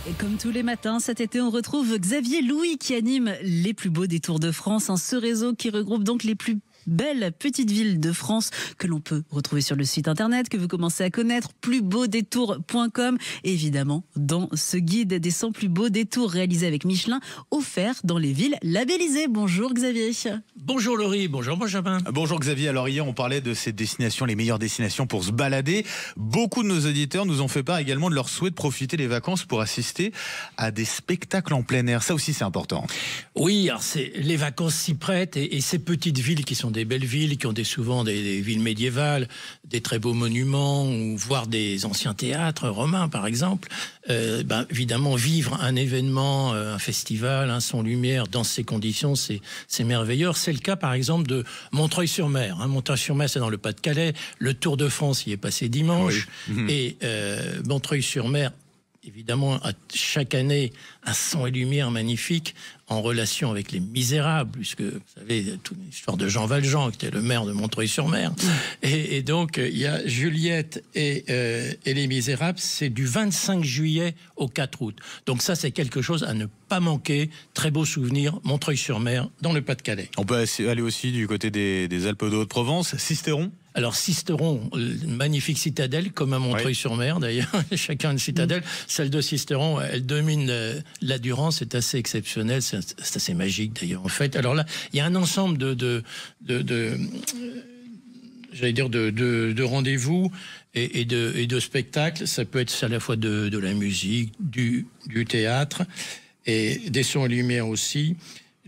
Et comme tous les matins, cet été, on retrouve Xavier Louis qui anime les plus beaux détours de France. Ce réseau qui regroupe donc les plus belles petites villes de France que l'on peut retrouver sur le site internet que vous commencez à connaître, plusbeaudétours.com. Et évidemment, dans ce guide des 100 plus beaux détours réalisés avec Michelin, offert dans les villes labellisées. Bonjour Xavier. Bonjour Laurie, bonjour Benjamin. Bonjour Xavier, alors hier on parlait de ces destinations, les meilleures destinations pour se balader. Beaucoup de nos auditeurs nous ont fait part également de leur souhait de profiter des vacances pour assister à des spectacles en plein air. Ça aussi c'est important. Oui, alors les vacances s'y prêtent et ces petites villes qui sont des belles villes, qui ont souvent des villes médiévales, des très beaux monuments, ou voire des anciens théâtres romains par exemple, évidemment vivre un événement, un festival, un son lumière dans ces conditions, c'est merveilleux. C'est le cas par exemple de Montreuil-sur-Mer. Montreuil-sur-Mer, c'est dans le Pas-de-Calais. Le Tour de France y est passé dimanche. Oui. Et Montreuil-sur-Mer, évidemment, a chaque année un son et lumière magnifique en relation avec Les Misérables, puisque vous savez toute l'histoire de Jean Valjean qui était le maire de Montreuil-sur-Mer. Et donc il y a Juliette et Les Misérables, c'est du 25 juillet au 4 août. Donc ça c'est quelque chose à ne pas manquer. Très beau souvenir, Montreuil-sur-Mer dans le Pas-de-Calais. On peut aller aussi du côté des Alpes de Haute-Provence, Sisteron. Alors Sisteron, une magnifique citadelle, comme à Montreuil-sur-Mer d'ailleurs, chacun une citadelle. Celle de Sisteron, elle domine la Durance, c'est assez exceptionnel, c'est assez magique d'ailleurs en fait. Alors là, il y a un ensemble de rendez-vous et de spectacles. Ça peut être à la fois de la musique, du théâtre et des sons et lumières aussi.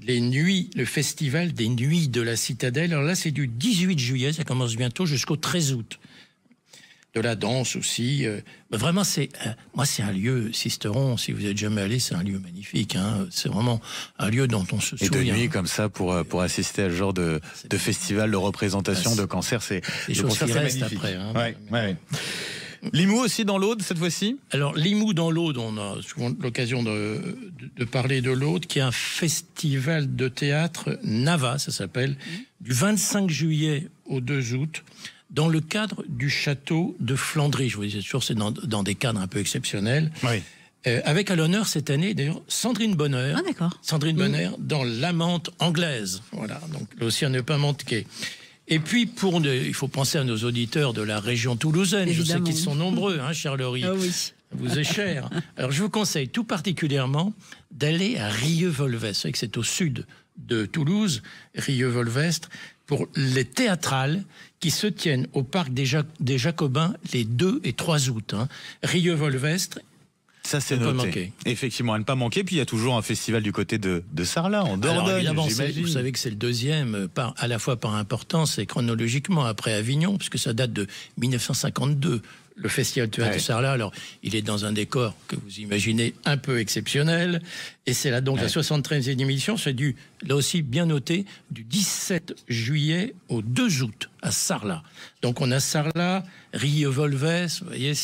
Les nuits, le festival des nuits de la Citadelle. Alors là, c'est du 18 juillet, ça commence bientôt jusqu'au 13 août. De la danse aussi. Vraiment, c'est un lieu, Sisteron, si vous n'êtes jamais allé, c'est un lieu magnifique. C'est vraiment un lieu dont on se souvient. Et de nuit comme ça, pour assister à ce genre de festival, de représentation, de concert, c'est magnifique. Après, ouais. Limoux aussi dans l'Aude cette fois-ci. Alors Limoux dans l'Aude, on a souvent l'occasion de parler de l'Aude, qui est un festival de théâtre Nava, ça s'appelle, du 25 juillet au 2 août, dans le cadre du château de Flandry. Je vous disais toujours, c'est dans des cadres un peu exceptionnels. Oui. Avec à l'honneur cette année, d'ailleurs, Sandrine Bonner. Ah d'accord. Sandrine Bonner dans l'amante anglaise. Voilà, donc là aussi à ne pas manquer. Et puis, il faut penser à nos auditeurs de la région toulousaine. Évidemment. Je sais qu'ils sont nombreux, cher Laurie. Ah oui. Vous est cher. Alors, je vous conseille tout particulièrement d'aller à Rieux-Volvestre. Vous savez que c'est au sud de Toulouse, Rieux-Volvestre, pour les théâtrales qui se tiennent au parc des Jacobins les 2 et 3 août. Rieux-Volvestre. Ça c'est noté. Effectivement, à ne pas manquer. Puis il y a toujours un festival du côté de Sarlat, en Dordogne. Vous savez que c'est le deuxième, à la fois par importance et chronologiquement après Avignon, puisque ça date de 1952. Le festival de théâtre de Sarlat, alors il est dans un décor que vous imaginez un peu exceptionnel, et c'est là donc la 73e émission, c'est là aussi bien noté, du 17 juillet au 2 août à Sarlat. Donc on a Sarlat, Rieux-Volvestre, vous voyez,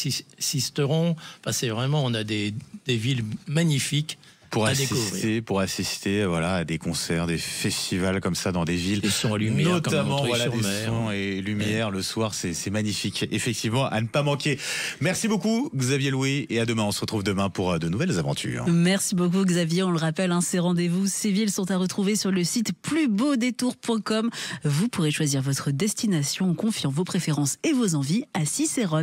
Sisteron, c'est vraiment, on a des villes magnifiques. Pour assister à des concerts, des festivals comme ça dans des villes. Des sons et lumières, notamment des sons et lumières le soir, c'est magnifique. Effectivement, à ne pas manquer. Merci beaucoup Xavier Louis et à demain. On se retrouve demain pour de nouvelles aventures. Merci beaucoup Xavier. On le rappelle, ces rendez-vous, ces villes sont à retrouver sur le site plusbeaudétours.com. Vous pourrez choisir votre destination en confiant vos préférences et vos envies à Cicéron.